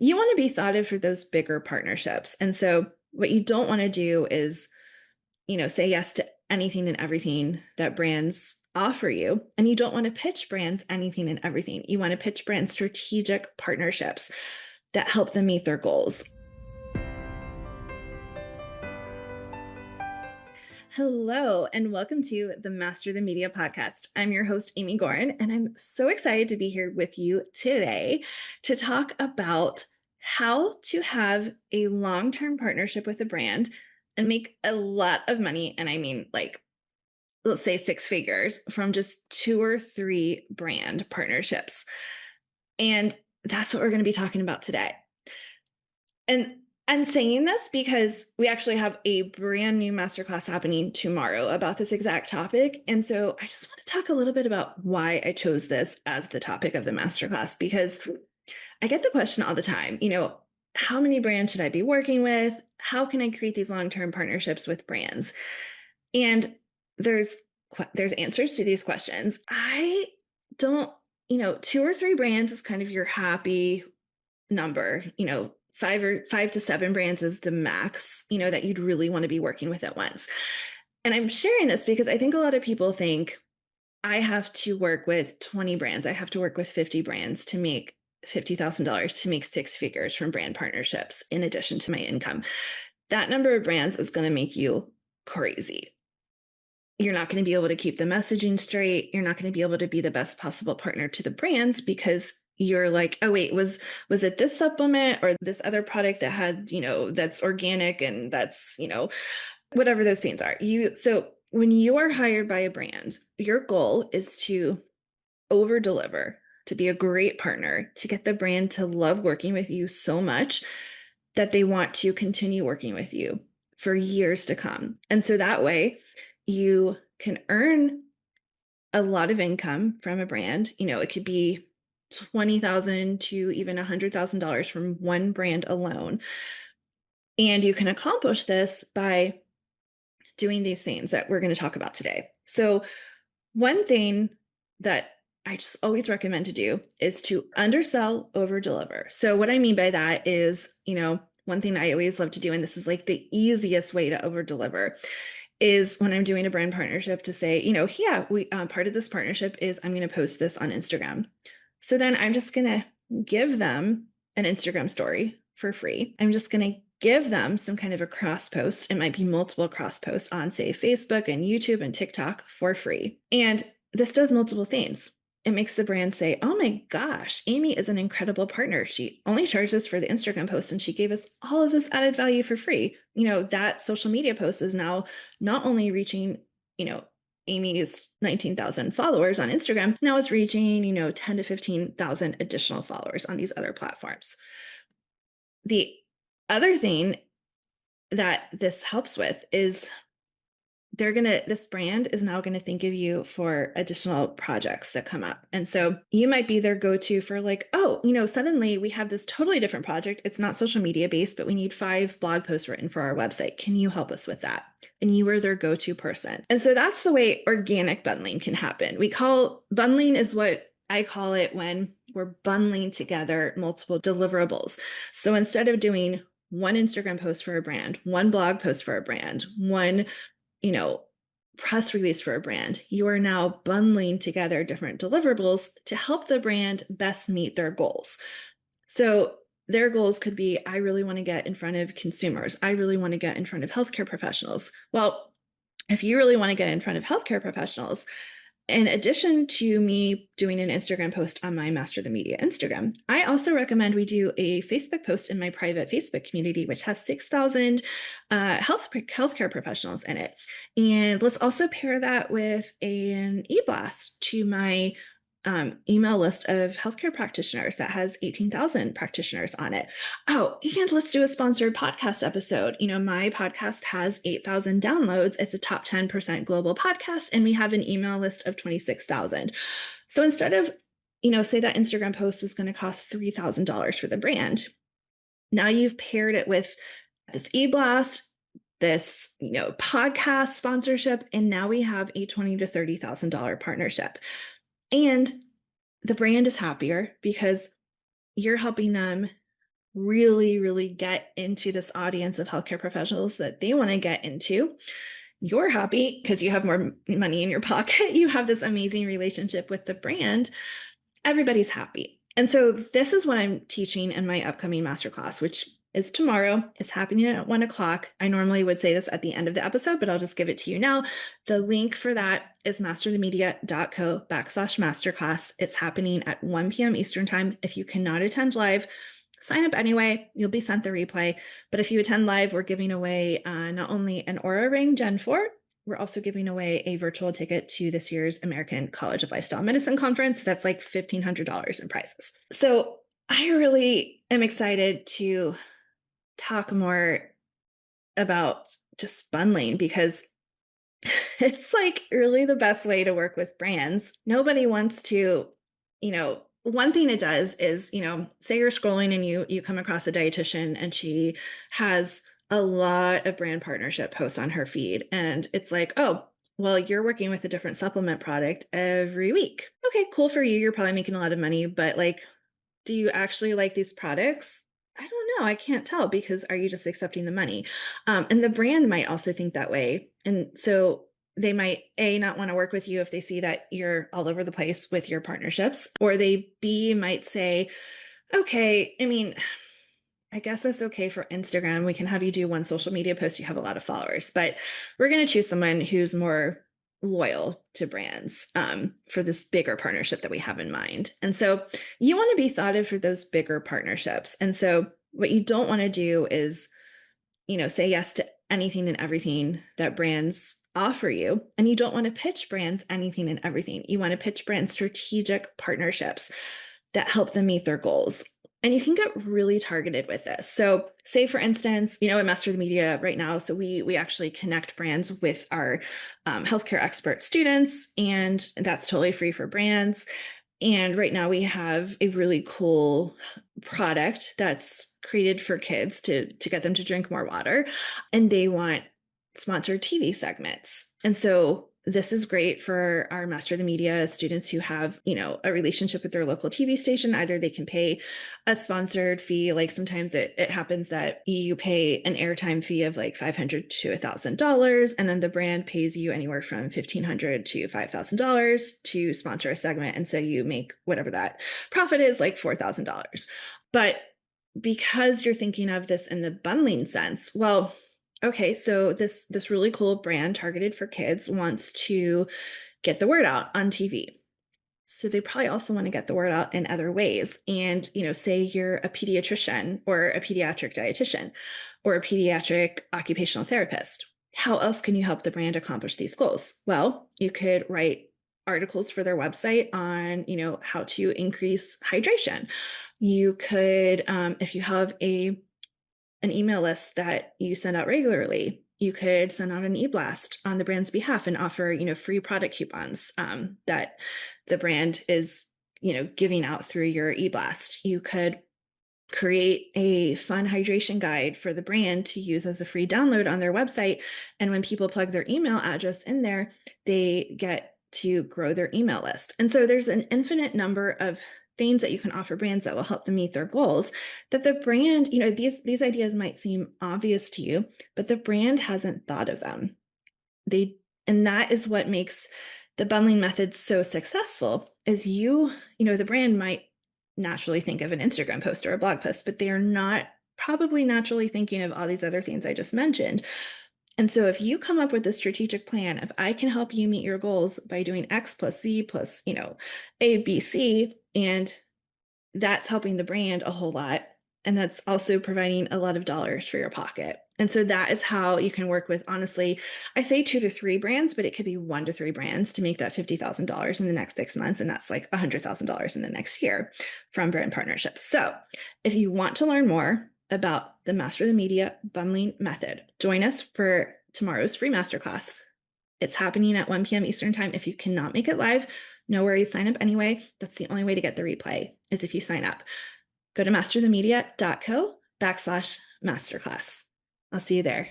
you want to be thought of for those bigger partnerships. And so what you don't want to do is, say yes to anything and everything that brands offer you. And you don't want to pitch brands anything and everything. You want to pitch brands strategic partnerships that help them meet their goals. Hello, and welcome to the Master the Media podcast. I'm your host, Amy Gorin, and I'm so excited to be here with you today to talk about how to have a long-term partnership with a brand and make a lot of money. And I mean, let's say 6 figures from just 2 or 3 brand partnerships. And that's what we're going to be talking about today. And I'm saying this because we actually have a brand new masterclass happening tomorrow about this exact topic. And so I just want to talk a little bit about why I chose this as the topic of the masterclass, because I get the question all the time, how many brands should I be working with? How can I create these long-term partnerships with brands? And there's answers to these questions. I don't, 2 or 3 brands is kind of your happy number. 5 to 7 brands is the max, that you'd really want to be working with at once. And I'm sharing this because I think a lot of people think I have to work with 20 brands. I have to work with 50 brands to make $50,000 to make 6 figures from brand partnerships in addition to my income. That number of brands is going to make you crazy. You're not going to be able to keep the messaging straight. You're not going to be able to be the best possible partner to the brands because you're like, oh, wait, was it this supplement or this other product that had, that's organic and that's, whatever those things are. So when you are hired by a brand, your goal is to over deliver, to be a great partner, to get the brand to love working with you so much that they want to continue working with you for years to come. And so that way you can earn a lot of income from a brand. It could be $20,000 to even $100,000 from one brand alone. And you can accomplish this by doing these things that we're going to talk about today. So one thing that I just always recommend to do is to undersell, over deliver. So what I mean by that is, one thing I always love to do, and this is like the easiest way to over deliver, is when I'm doing a brand partnership to say, we part of this partnership is I'm going to post this on Instagram. So then I'm just going to give them an Instagram story for free. I'm just going to give them some kind of a cross post. It might be multiple cross posts on, say, Facebook and YouTube and TikTok for free. And this does multiple things. It makes the brand say, oh my gosh, Amy is an incredible partner. She only charges for the Instagram post and she gave us all of this added value for free. That social media post is now not only reaching, Amy's 19,000 followers on Instagram, now is reaching, 10 to 15,000 additional followers on these other platforms. The other thing that this helps with is this brand is now going to think of you for additional projects that come up. And so you might be their go-to for suddenly we have this totally different project. It's not social media based, but we need 5 blog posts written for our website. Can you help us with that? And you are their go-to person. And so that's the way organic bundling can happen. Bundling is what I call it when we're bundling together multiple deliverables. So instead of doing one Instagram post for a brand, one blog post for a brand, one press release for a brand, you are now bundling together different deliverables to help the brand best meet their goals. So their goals could be, I really want to get in front of consumers. I really want to get in front of healthcare professionals. Well, if you really want to get in front of healthcare professionals, in addition to me doing an Instagram post on my Master the Media Instagram, I also recommend we do a Facebook post in my private Facebook community, which has 6,000 healthcare professionals in it. And let's also pair that with an e-blast to my email list of healthcare practitioners that has 18,000 practitioners on it. Oh, and let's do a sponsored podcast episode. My podcast has 8,000 downloads. It's a top 10% global podcast, and we have an email list of 26,000. So instead of, say that Instagram post was going to cost $3,000 for the brand, now you've paired it with this e-blast, this, podcast sponsorship, and now we have a $20,000 to $30,000 partnership. And the brand is happier because you're helping them really, really get into this audience of healthcare professionals that they want to get into. You're happy because you have more money in your pocket. You have this amazing relationship with the brand. Everybody's happy. And so this is what I'm teaching in my upcoming masterclass, which is tomorrow. It's happening at 1 o'clock. I normally would say this at the end of the episode, but I'll just give it to you now. The link for that is masterthemedia.co/masterclass. It's happening at 1 p.m. Eastern time. If you cannot attend live, sign up anyway. You'll be sent the replay. But if you attend live, we're giving away not only an Aura Ring Gen 4, we're also giving away a virtual ticket to this year's American College of Lifestyle Medicine Conference. That's like $1,500 in prizes. So I really am excited to talk more about just bundling because it's like really the best way to work with brands. Nobody wants to, one thing it does is, say you're scrolling and you come across a dietitian and she has a lot of brand partnership posts on her feed. And it's like, oh, well, you're working with a different supplement product every week. Okay, cool for you. You're probably making a lot of money, but like, do you actually like these products? I don't know. I can't tell because are you just accepting the money? And the brand might also think that way. And so they might not want to work with you if they see that you're all over the place with your partnerships, or they might say, okay, I guess that's okay for Instagram. We can have you do one social media post. You have a lot of followers, but we're going to choose someone who's more loyal to brands for this bigger partnership that we have in mind. And so you want to be thought of for those bigger partnerships. And so what you don't want to do is, say yes to anything and everything that brands offer you. And you don't want to pitch brands anything and everything. You want to pitch brands strategic partnerships that help them meet their goals. And you can get really targeted with this. So say, for instance, at Master the Media right now, so we actually connect brands with our healthcare expert students, and that's totally free for brands. And right now we have a really cool product that's created for kids to get them to drink more water, and they want sponsored TV segments. And so this is great for our Master the Media students who have, a relationship with their local TV station. Either they can pay a sponsored fee. Like sometimes it happens that you pay an airtime fee of like $500 to $1,000, and then the brand pays you anywhere from $1,500 to $5,000 to sponsor a segment. And so you make whatever that profit is, like $4,000. But because you're thinking of this in the bundling sense, well, okay, so this really cool brand targeted for kids wants to get the word out on TV. So they probably also want to get the word out in other ways. And, say you're a pediatrician or a pediatric dietitian or a pediatric occupational therapist. How else can you help the brand accomplish these goals? Well, you could write articles for their website on, how to increase hydration. You could, if you have an email list that you send out regularly, you could send out an e-blast on the brand's behalf and offer, free product coupons that the brand is, giving out through your e-blast. You could create a fun hydration guide for the brand to use as a free download on their website. And when people plug their email address in there, they get to grow their email list. And so there's an infinite number of things that you can offer brands that will help them meet their goals, that the brand, these ideas might seem obvious to you, but the brand hasn't thought of them. And that is what makes the bundling method so successful is the brand might naturally think of an Instagram post or a blog post, but they are not probably naturally thinking of all these other things I just mentioned. And so if you come up with a strategic plan, if I can help you meet your goals by doing X plus Z plus, A, B, C, and that's helping the brand a whole lot. And that's also providing a lot of dollars for your pocket. And so that is how you can work with, honestly, I say 2 to 3 brands, but it could be 1 to 3 brands to make that $50,000 in the next 6 months. And that's like $100,000 in the next year from brand partnerships. So if you want to learn more about the Master the Media bundling method, join us for tomorrow's free masterclass. It's happening at 1 p.m. Eastern time. If you cannot make it live, no worries, sign up anyway. That's the only way to get the replay is if you sign up. Go to masterthemedia.co/masterclass. I'll see you there.